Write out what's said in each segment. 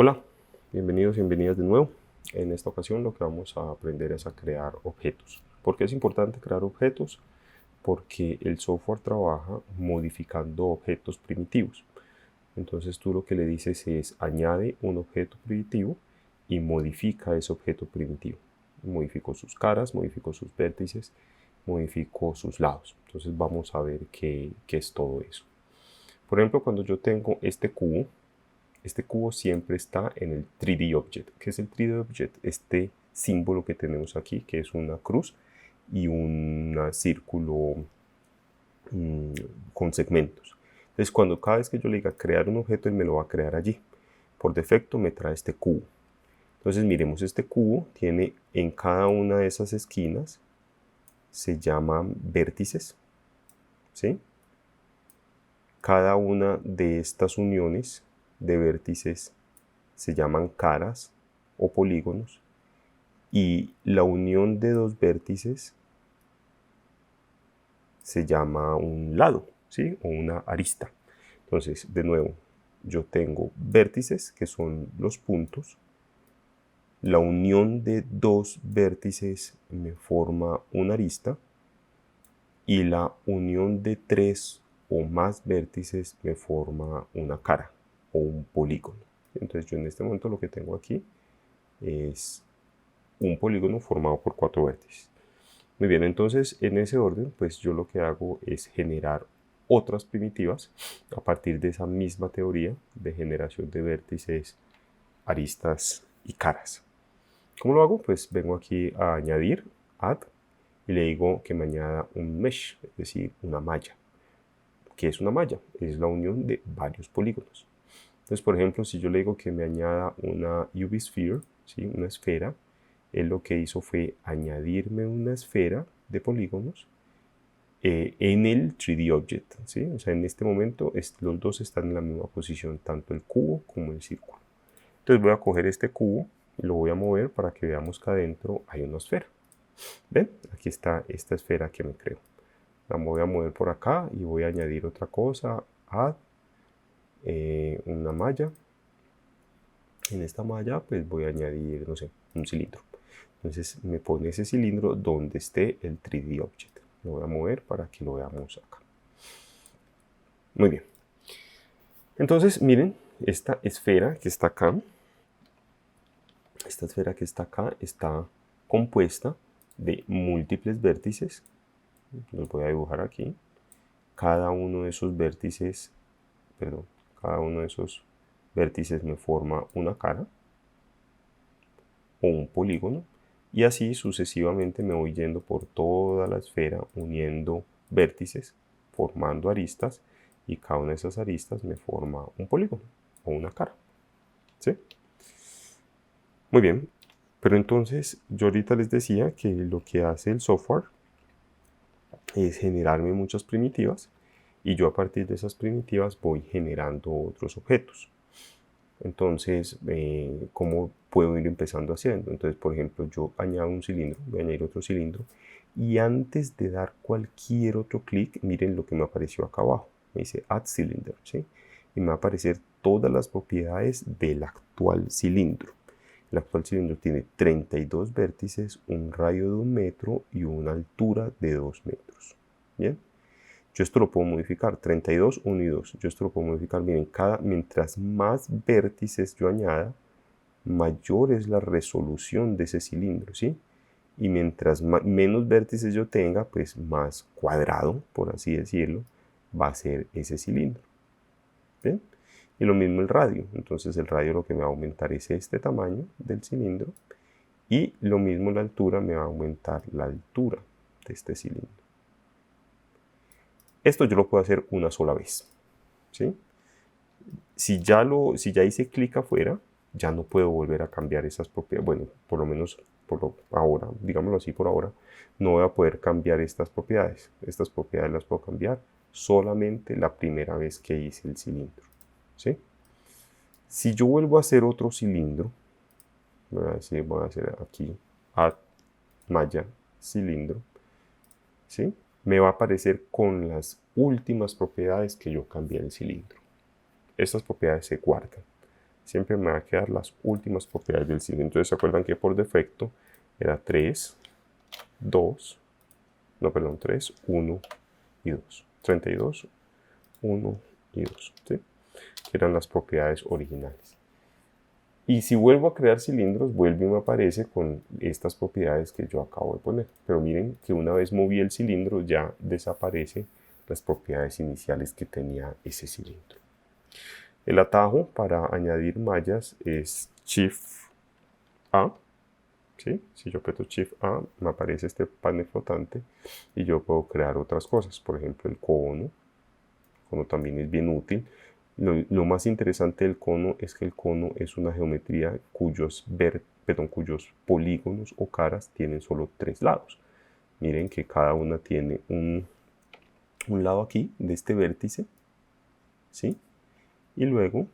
Hola, bienvenidos y bienvenidas de nuevo. En esta ocasión lo que vamos a aprender es a crear objetos. ¿Por qué es importante crear objetos? Porque el software trabaja modificando objetos primitivos. Entonces tú lo que le dices es añade un objeto primitivo y modifica ese objeto primitivo. Modifico sus caras, modifico sus vértices, modifico sus lados. Entonces vamos a ver qué es todo eso. Por ejemplo, cuando yo tengo este cubo siempre está en el 3D Object. ¿Qué es el 3D Object? Este símbolo que tenemos aquí, que es una cruz y un círculo con segmentos. Entonces, cada vez que yo le diga crear un objeto, él me lo va a crear allí. Por defecto me trae este cubo. Entonces, miremos, este cubo tiene en cada una de esas esquinas, se llaman vértices, ¿sí? Cada una de estas uniones de vértices se llaman caras o polígonos, y la unión de dos vértices se llama un lado, ¿sí? O una arista. Entonces, de nuevo, yo tengo vértices, que son los puntos. La unión de dos vértices me forma una arista, y la unión de tres o más vértices me forma una cara o un polígono. Entonces yo en este momento lo que tengo aquí es un polígono formado por 4 vértices. Muy bien, entonces en ese orden, pues yo lo que hago es generar otras primitivas a partir de esa misma teoría de generación de vértices, aristas y caras. ¿Cómo lo hago? Pues vengo aquí a añadir, add, y le digo que me añada un mesh, es decir, una malla. ¿Qué es una malla? Es la unión de varios polígonos. Entonces, por ejemplo, si yo le digo que me añada una UV sphere, ¿sí? Una esfera, él lo que hizo fue añadirme una esfera de polígonos en el 3D Object, ¿sí? O sea, en este momento los dos están en la misma posición, tanto el cubo como el círculo. Entonces voy a coger este cubo y lo voy a mover para que veamos que adentro hay una esfera. ¿Ven? Aquí está esta esfera que me creo. La voy a mover por acá y voy a añadir otra cosa, add, una malla. En esta malla pues voy a añadir, no sé, un cilindro. Entonces me pone ese cilindro donde esté el 3D Object. Lo voy a mover para que lo veamos acá. Muy bien. Entonces miren, esta esfera que está acá, está compuesta de múltiples vértices. Los voy a dibujar aquí. Cada uno de esos vértices, me forma una cara o un polígono, y así sucesivamente me voy yendo por toda la esfera uniendo vértices, formando aristas, y cada una de esas aristas me forma un polígono o una cara, ¿sí? Muy bien, pero entonces yo ahorita les decía que lo que hace el software es generarme muchas primitivas, y yo a partir de esas primitivas voy generando otros objetos. Entonces, ¿cómo puedo ir empezando haciendo? Entonces, por ejemplo, yo añado un cilindro, voy a añadir otro cilindro, y antes de dar cualquier otro clic, miren lo que me apareció acá abajo. Me dice Add Cylinder, ¿sí? Y me va a aparecer todas las propiedades del actual cilindro. El actual cilindro tiene 32 vértices, un radio de 1 metro y una altura de 2 metros. ¿Bien? Yo esto lo puedo modificar, 32, 1 y 2. Yo esto lo puedo modificar, miren, mientras más vértices yo añada, mayor es la resolución de ese cilindro, ¿sí? Y mientras menos vértices yo tenga, pues más cuadrado, por así decirlo, va a ser ese cilindro. ¿Bien? Y lo mismo el radio. Entonces el radio lo que me va a aumentar es este tamaño del cilindro, y lo mismo la altura, me va a aumentar la altura de este cilindro. Esto yo lo puedo hacer una sola vez, ¿sí? Si ya hice clic afuera, ya no puedo volver a cambiar esas propiedades. Bueno, por lo menos por ahora, digámoslo así, por ahora, no voy a poder cambiar estas propiedades. Estas propiedades las puedo cambiar solamente la primera vez que hice el cilindro, ¿sí? Si yo vuelvo a hacer otro cilindro, voy a hacer aquí add malla cilindro, ¿sí? Me va a aparecer con las últimas propiedades que yo cambié del cilindro. Estas propiedades se guardan. siempre me va a quedar las últimas propiedades del cilindro. Entonces, ¿se acuerdan que por defecto era 3, 2, no, perdón, 3, 1 y 2. 32, 1 y 2, ¿sí? Que eran las propiedades originales. Y si vuelvo a crear cilindros, vuelve y me aparece con estas propiedades que yo acabo de poner. Pero miren que una vez moví el cilindro, ya desaparecen las propiedades iniciales que tenía ese cilindro. El atajo para añadir mallas es Shift A. ¿Sí? Si yo aprieto Shift A, me aparece este panel flotante y yo puedo crear otras cosas. Por ejemplo, el cono. El cono también es bien útil. Lo más interesante del cono es que el cono es una geometría cuyos polígonos o caras tienen solo 3 lados. Miren que cada una tiene un lado aquí de este vértice, ¿sí? Y luego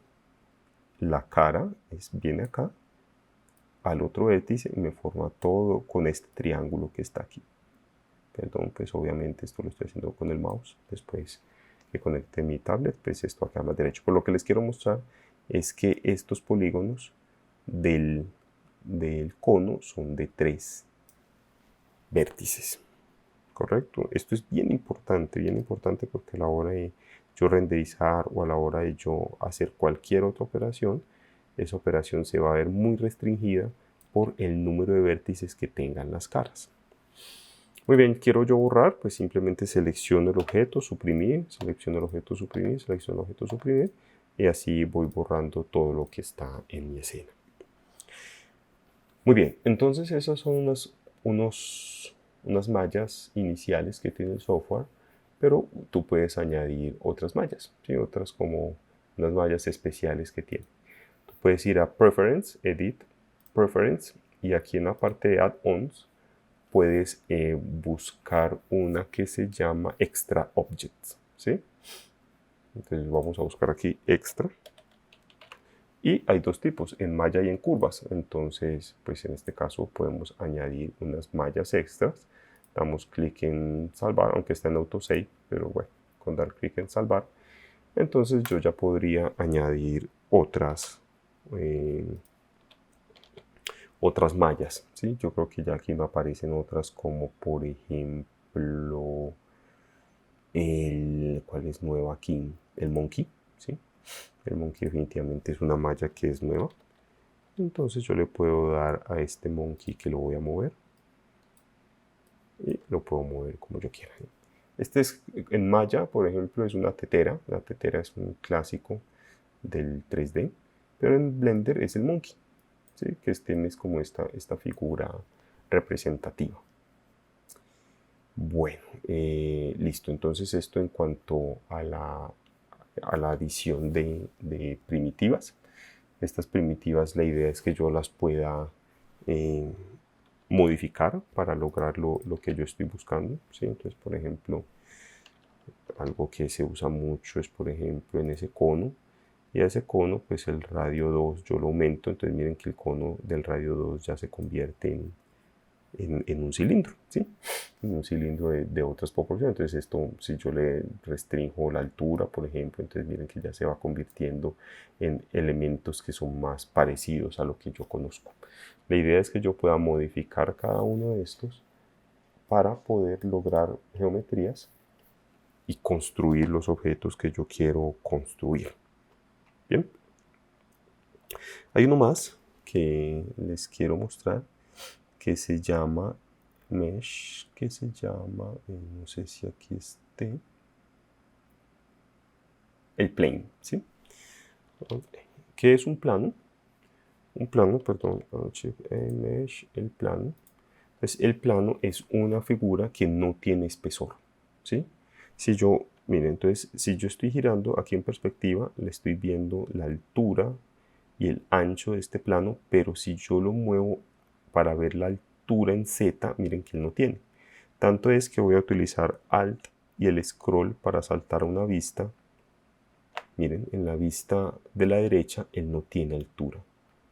la cara viene acá al otro vértice y me forma todo con este triángulo que está aquí. Perdón, pues obviamente esto lo estoy haciendo con el mouse. Después que conecte mi tablet, pues esto acá más derecho. Por lo que les quiero mostrar es que estos polígonos del cono son de 3 vértices. ¿Correcto? Esto es bien importante porque a la hora de yo renderizar o a la hora de yo hacer cualquier otra operación, esa operación se va a ver muy restringida por el número de vértices que tengan las caras. Muy bien, quiero yo borrar, pues simplemente selecciono el objeto, suprimir, selecciono el objeto, suprimir, selecciono el objeto, suprimir, y así voy borrando todo lo que está en mi escena. Muy bien, entonces esas son unas mallas iniciales que tiene el software, pero tú puedes añadir otras mallas, ¿sí? Otras como unas mallas especiales que tiene. Tú puedes ir a Preference, Edit, Preference, y aquí en la parte de Add-ons puedes buscar una que se llama Extra Objects, ¿sí? Entonces vamos a buscar aquí Extra. Y hay dos tipos, en malla y en curvas. Entonces, pues en este caso podemos añadir unas mallas extras. Damos clic en salvar, aunque está en autosave, pero bueno, con dar clic en salvar. Entonces yo ya podría añadir otras mallas, ¿sí? Yo creo que ya aquí me aparecen otras como por ejemplo, ¿cuál es nuevo aquí? El monkey, ¿sí? El monkey definitivamente es una malla que es nueva. Entonces yo le puedo dar a este monkey que lo voy a mover. Y lo puedo mover como yo quiera. Este es en malla, por ejemplo, es una tetera. La tetera es un clásico del 3D. Pero en Blender es el monkey, ¿sí? Que tienes como esta figura representativa. Bueno, listo. Entonces esto en cuanto a la adición de primitivas. Estas primitivas, la idea es que yo las pueda modificar para lograr lo que yo estoy buscando, ¿sí? Entonces, por ejemplo, algo que se usa mucho es, por ejemplo, en ese cono. Y a ese cono, pues el radio 2 yo lo aumento. Entonces miren que el cono del radio 2 ya se convierte en un cilindro, ¿sí? En un cilindro de otras proporciones. Entonces esto, si yo le restringo la altura, por ejemplo, entonces miren que ya se va convirtiendo en elementos que son más parecidos a lo que yo conozco. La idea es que yo pueda modificar cada uno de estos para poder lograr geometrías y construir los objetos que yo quiero construir. Bien. Hay uno más que les quiero mostrar que se llama Mesh, que se llama, no sé si aquí esté, el plane, ¿sí? ¿Qué es un plano? Un plano, perdón, Mesh, el plano. Pues el plano es una figura que no tiene espesor, ¿sí? Si yo, miren, entonces, si yo estoy girando aquí en perspectiva, le estoy viendo la altura y el ancho de este plano, pero si yo lo muevo para ver la altura en Z, miren que él no tiene. Tanto es que voy a utilizar Alt y el scroll para saltar a una vista. Miren, en la vista de la derecha, él no tiene altura.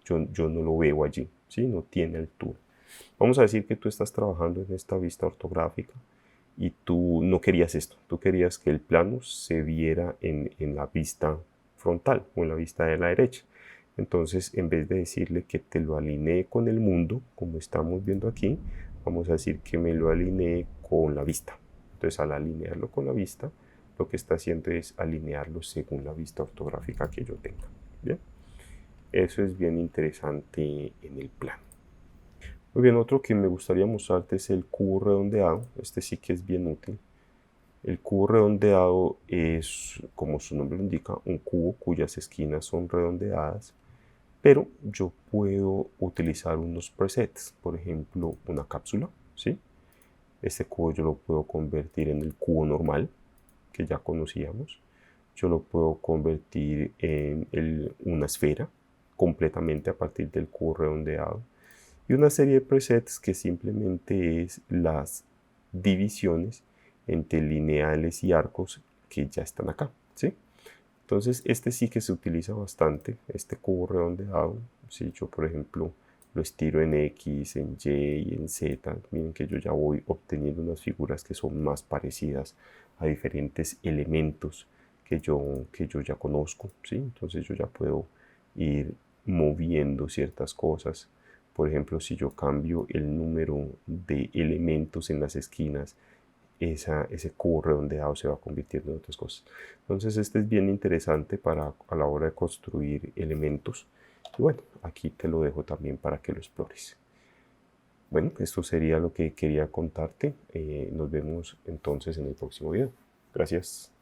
Yo no lo veo allí, ¿sí? No tiene altura. Vamos a decir que tú estás trabajando en esta vista ortográfica y tú no querías esto. Tú querías que el plano se viera en la vista frontal o en la vista de la derecha. Entonces, en vez de decirle que te lo alinee con el mundo, como estamos viendo aquí, vamos a decir que me lo alinee con la vista. Entonces, al alinearlo con la vista, lo que está haciendo es alinearlo según la vista ortográfica que yo tenga. ¿Bien? Eso es bien interesante en el plano. Muy bien, otro que me gustaría mostrarte es el cubo redondeado. Este sí que es bien útil. El cubo redondeado es, como su nombre lo indica, un cubo cuyas esquinas son redondeadas, pero yo puedo utilizar unos presets, por ejemplo, una cápsula, ¿sí? Este cubo yo lo puedo convertir en el cubo normal, que ya conocíamos. Yo lo puedo convertir en una esfera, completamente a partir del cubo redondeado. Y una serie de presets que simplemente es las divisiones entre lineales y arcos que ya están acá, ¿sí? Entonces este sí que se utiliza bastante, este cubo redondeado. Si yo por ejemplo lo estiro en X, en Y y en Z, miren que yo ya voy obteniendo unas figuras que son más parecidas a diferentes elementos que yo ya conozco, ¿sí? Entonces yo ya puedo ir moviendo ciertas cosas. Por ejemplo, si yo cambio el número de elementos en las esquinas, ese cubo redondeado se va convirtiendo en otras cosas. Entonces este es bien interesante a la hora de construir elementos. Y bueno, aquí te lo dejo también para que lo explores. Bueno, esto sería lo que quería contarte. Nos vemos entonces en el próximo video. Gracias.